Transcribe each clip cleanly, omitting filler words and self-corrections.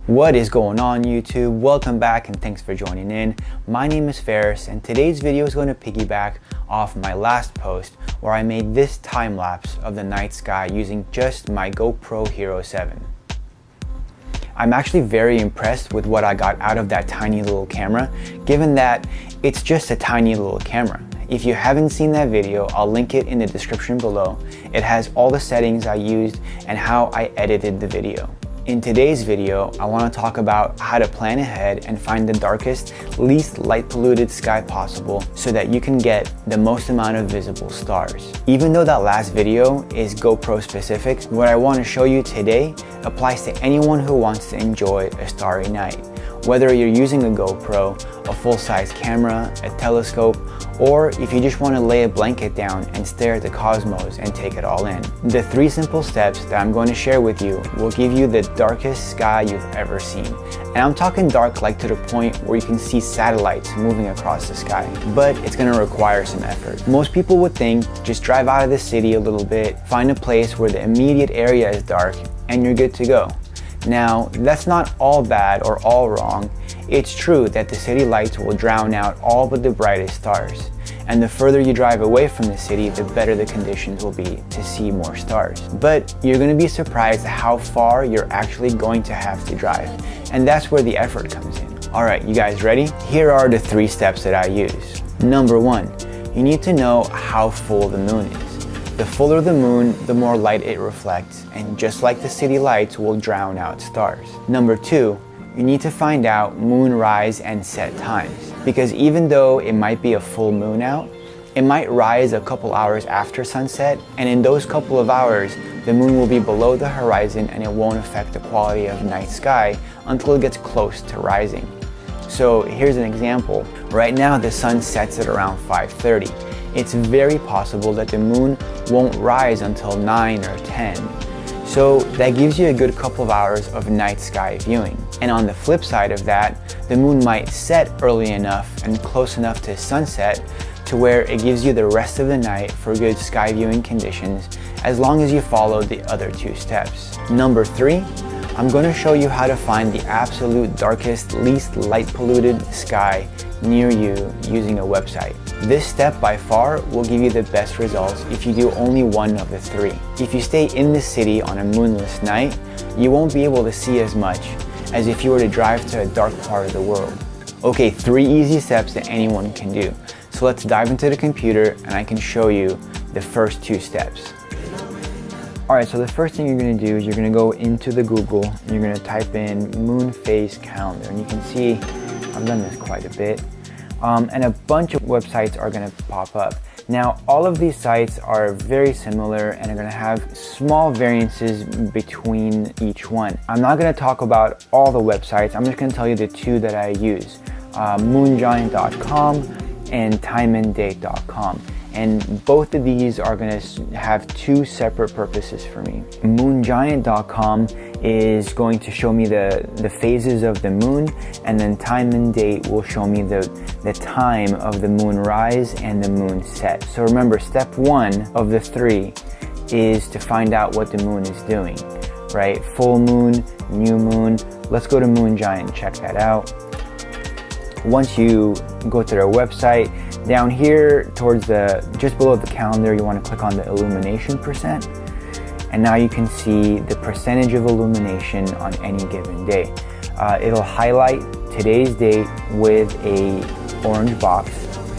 What is going on YouTube? Welcome back and thanks for joining in. My name is Ferris and today's video is going to piggyback off my last post where I made this time lapse of the night sky using just my GoPro Hero 7. I'm actually very impressed with what I got out of that tiny little camera, given that it's just a tiny little camera. If you haven't seen that video, I'll link it in the description below. It has all the settings I used and how I edited the video. In today's video, I want to talk about how to plan ahead and find the darkest, least light polluted sky possible so that you can get the most amount of visible stars. Even though that last video is GoPro specific, what I want to show you today applies to anyone who wants to enjoy a starry night. Whether you're using a GoPro, a full-size camera, a telescope, or if you just want to lay a blanket down and stare at the cosmos and take it all in. The 3 simple steps that I'm going to share with you will give you the darkest sky you've ever seen. And I'm talking dark like to the point where you can see satellites moving across the sky, but it's going to require some effort. Most people would think just drive out of the city a little bit, find a place where the immediate area is dark, and you're good to go. Now, that's not all bad or all wrong. It's true that the city lights will drown out all but the brightest stars. And the further you drive away from the city, the better the conditions will be to see more stars. But you're going to be surprised how far you're actually going to have to drive. And that's where the effort comes in. Alright, you guys ready? Here are the 3 steps that I use. Number 1, you need to know how full the moon is. The fuller the moon, the more light it reflects, and just like the city lights will drown out stars. Number 2, you need to find out moon rise and set times, because even though it might be a full moon out, it might rise a couple hours after sunset, and in those couple of hours, the moon will be below the horizon and it won't affect the quality of night sky until it gets close to rising. So here's an example. Right now the sun sets at around 5:30. It's very possible that the moon won't rise until 9 or 10. So that gives you a good couple of hours of night sky viewing. And on the flip side of that, the moon might set early enough and close enough to sunset to where it gives you the rest of the night for good sky viewing conditions as long as you follow the other 2 steps. Number 3, I'm going to show you how to find the absolute darkest, least light polluted sky near you using a website. This step by far will give you the best results if you do only one of the 3. If you stay in the city on a moonless night, you won't be able to see as much as if you were to drive to a dark part of the world. Okay, 3 easy steps that anyone can do. So let's dive into the computer and I can show you the first 2 steps. Alright, so the first thing you're going to do is you're going to go into the Google and you're going to type in moon phase calendar, and you can see I've done this quite a bit. And a bunch of websites are going to pop up. Now, all of these sites are very similar and are going to have small variances between each one. I'm not going to talk about all the websites. I'm just going to tell you the 2 that I use, moongiant.com and timeanddate.com. And both of these are going to have 2 separate purposes for me. Moongiant.com is going to show me the phases of the moon, and then Time and Date will show me the time of the moon rise and the moon set. So remember, step 1 of the 3 is to find out what the moon is doing, right? Full moon, new moon. Let's go to Moongiant and check that out. Once you go to their website, down here towards just below the calendar, you want to click on the illumination percent. And now you can see the percentage of illumination on any given day. It'll highlight today's date with a orange box.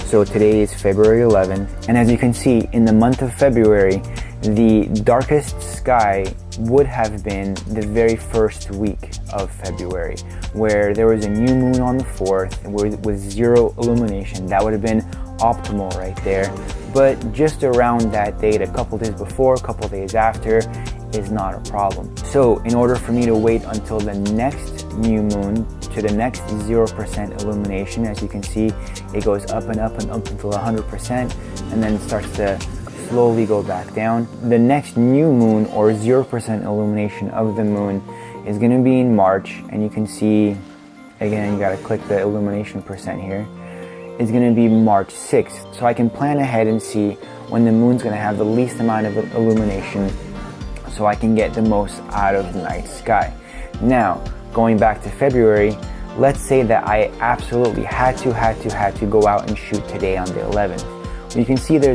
So today is February 11th. And as you can see, in the month of February, the darkest sky would have been the very first week of February, where there was a new moon on the 4th with 0 illumination. That would have been optimal right there. But just around that date, a couple days before, a couple days after, is not a problem. So in order for me to wait until the next new moon to the next 0% illumination, as you can see, it goes up and up and up until 100%, and then starts to slowly go back down. The next new moon or 0% illumination of the moon is going to be in March, and you can see, again, you got to click the illumination percent here. It's going to be March 6th. So I can plan ahead and see when the moon's going to have the least amount of illumination so I can get the most out of the night sky. Now, going back to February, let's say that I absolutely had to go out and shoot today on the 11th. You can see the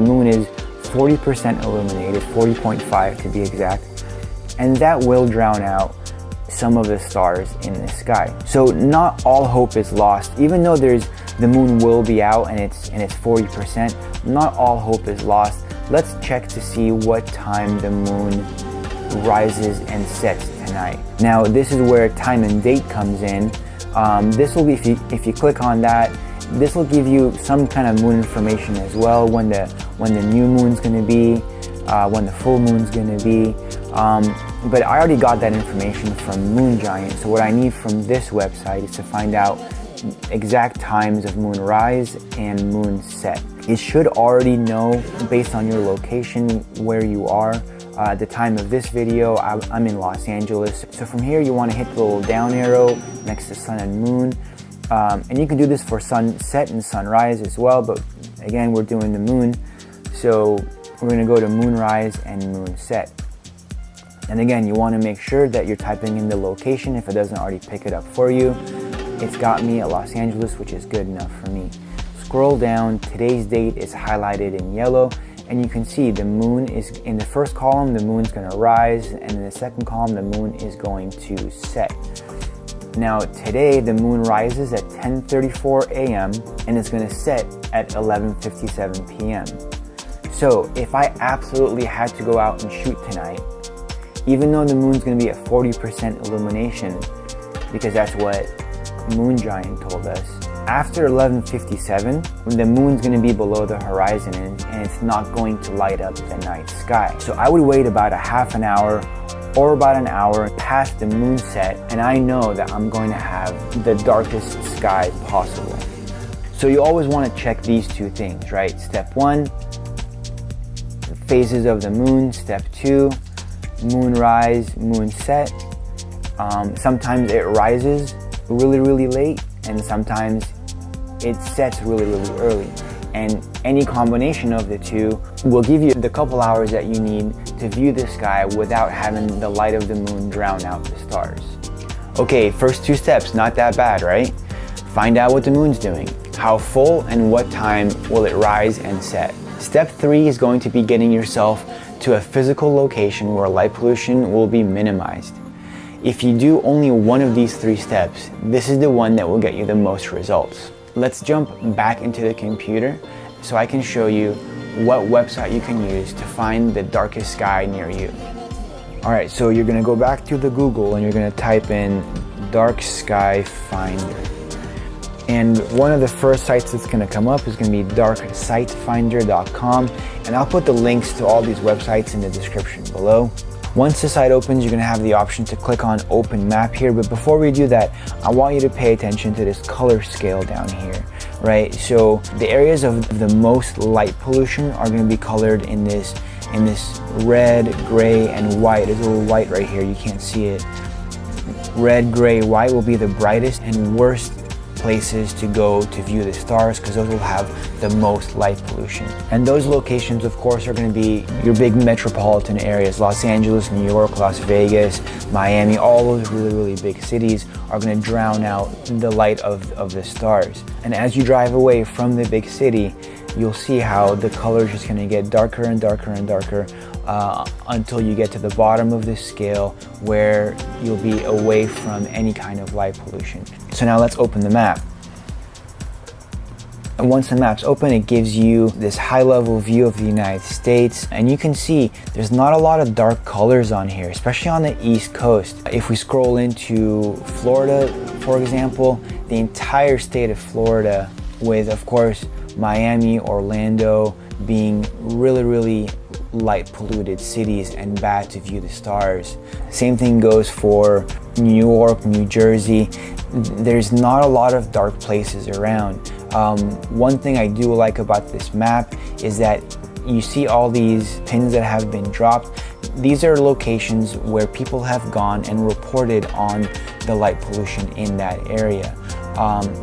moon is 40% illuminated, 40.5 to be exact, and that will drown out some of the stars in the sky. So not all hope is lost. Even though the moon will be out and it's 40%, not all hope is lost. Let's check to see what time the moon rises and sets tonight. Now this is where time and date comes in. This will be, if you click on that, this will give you some kind of moon information as well, when the new moon's going to be, when the full moon's going to be. But I already got that information from Moon Giant, so what I need from this website is to find out exact times of moon rise and moon set. It should already know, based on your location, where you are. At the time of this video, I'm in Los Angeles. So from here, you want to hit the little down arrow next to sun and moon. And you can do this for sunset and sunrise as well, but again, we're doing the moon. So we're going to go to moonrise and moonset. And again, you want to make sure that you're typing in the location if it doesn't already pick it up for you. It's got me at Los Angeles, which is good enough for me. Scroll down, today's date is highlighted in yellow, and you can see the moon is in the first column, the moon's going to rise, and in the second column, the moon is going to set. Now today, the moon rises at 10:34 a.m. and it's going to set at 11:57 p.m. So if I absolutely had to go out and shoot tonight, even though the moon's going to be at 40% illumination, because that's what Moon Giant told us, after 11:57, the moon's going to be below the horizon and it's not going to light up the night sky. So I would wait about a half an hour or about an hour past the moon set, and I know that I'm going to have the darkest sky possible. So you always want to check these two things, right? Step 1, phases of the moon. Step 2, moon rise, moon set. Sometimes it rises really late, and sometimes it sets really early. And any combination of the two will give you the couple hours that you need to view the sky without having the light of the moon drown out the stars. Okay, first 2 steps, not that bad, right? Find out what the moon's doing. How full and what time will it rise and set? Step 3 is going to be getting yourself to a physical location where light pollution will be minimized. If you do only one of these 3 steps, this is the one that will get you the most results. Let's jump back into the computer so I can show you what website you can use to find the darkest sky near you. Alright, so you're going to go back to the Google and you're going to type in Dark Sky Finder. And one of the first sites that's going to come up is going to be darksitefinder.com, and I'll put the links to all these websites in the description below. Once the site opens, you're going to have the option to click on Open Map here, but before we do that, I want you to pay attention to this color scale down here, right? So the areas of the most light pollution are going to be colored in this red, gray, and white. There's a little white right here, you can't see it. Red, gray, white will be the brightest and worst places to go to view the stars, because those will have the most light pollution. And those locations, of course, are going to be your big metropolitan areas. Los Angeles, New York, Las Vegas, Miami, all those really big cities are going to drown out the light of the stars. And as you drive away from the big city, you'll see how the color is just going to get darker and darker and darker until you get to the bottom of this scale where you'll be away from any kind of light pollution. So now let's open the map. And once the map's open, it gives you this high-level view of the United States, and you can see there's not a lot of dark colors on here, especially on the East Coast. If we scroll into Florida, for example, the entire state of Florida, with of course Miami, Orlando being really light polluted cities and bad to view the stars. Same thing goes for New York, New Jersey. There's not a lot of dark places around. One thing I do like about this map is that you see all these pins that have been dropped. These are locations where people have gone and reported on the light pollution in that area.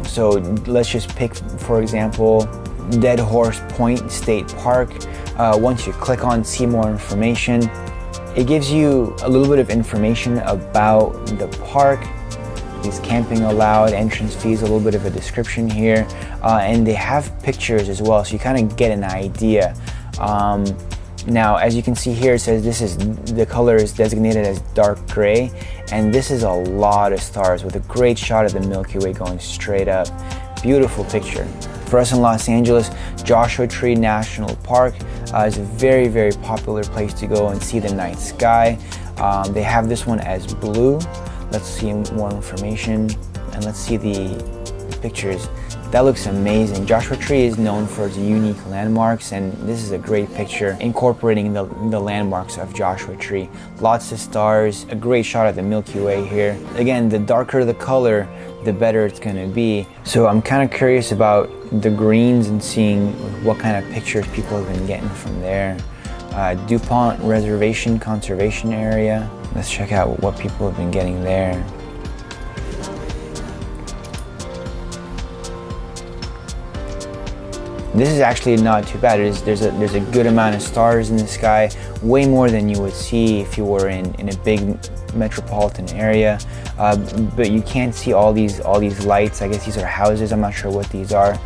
So let's just pick, for example, Dead Horse Point State Park. Once you click on see more information, It gives you a little bit of information about the park. Is camping allowed, entrance fees, a little bit of a description here, and they have pictures as well, so you kind of get an idea. Now, as you can see here, it says the color is designated as dark gray, and this is a lot of stars with a great shot of the Milky Way going straight up. Beautiful picture. For us in Los Angeles, Joshua Tree National Park is a very, very popular place to go and see the night sky. They have this one as blue. Let's see more information, and let's see the pictures. That looks amazing. Joshua Tree is known for its unique landmarks, and this is a great picture incorporating the landmarks of Joshua Tree. Lots of stars, a great shot of the Milky Way here. Again, the darker the color, the better it's going to be. So I'm kind of curious about the greens and seeing what kind of pictures people have been getting from there. DuPont Reservation Conservation Area. Let's check out what people have been getting there. This is actually not too bad. There's a good amount of stars in the sky, way more than you would see if you were in a big metropolitan area. But you can't see all these lights. I guess these are houses. I'm not sure what these are.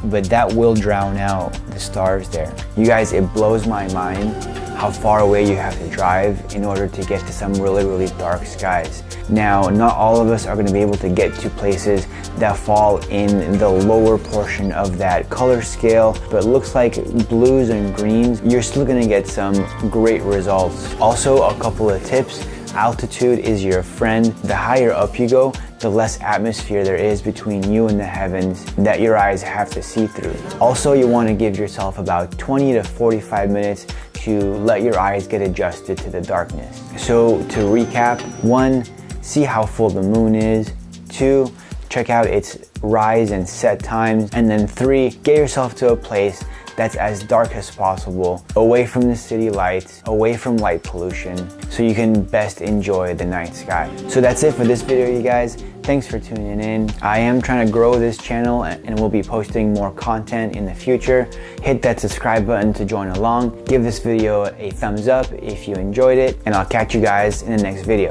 But that will drown out the stars there. You guys, it blows my mind how far away you have to drive in order to get to some really, really dark skies. Now, not all of us are going to be able to get to places that fall in the lower portion of that color scale, but it looks like blues and greens, you're still going to get some great results. Also, a couple of tips. Altitude is your friend. The higher up you go, the less atmosphere there is between you and the heavens that your eyes have to see through. Also, you want to give yourself about 20 to 45 minutes to let your eyes get adjusted to the darkness. So to recap, 1, see how full the moon is. 2, check out its rise and set times. And then 3, get yourself to a place that's as dark as possible, away from the city lights, away from light pollution, so you can best enjoy the night sky. So that's it for this video, you guys. Thanks for tuning in. I am trying to grow this channel and we'll be posting more content in the future. Hit that subscribe button to join along. Give this video a thumbs up if you enjoyed it, and I'll catch you guys in the next video.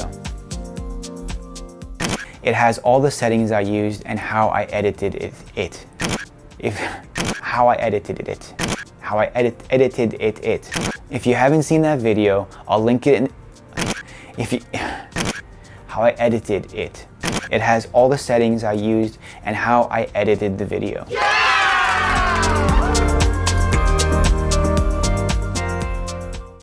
It has all the settings I used and how I edited it. How I edited it. If you haven't seen that video, I'll link it in. How I edited it. It has all the settings I used and how I edited the video.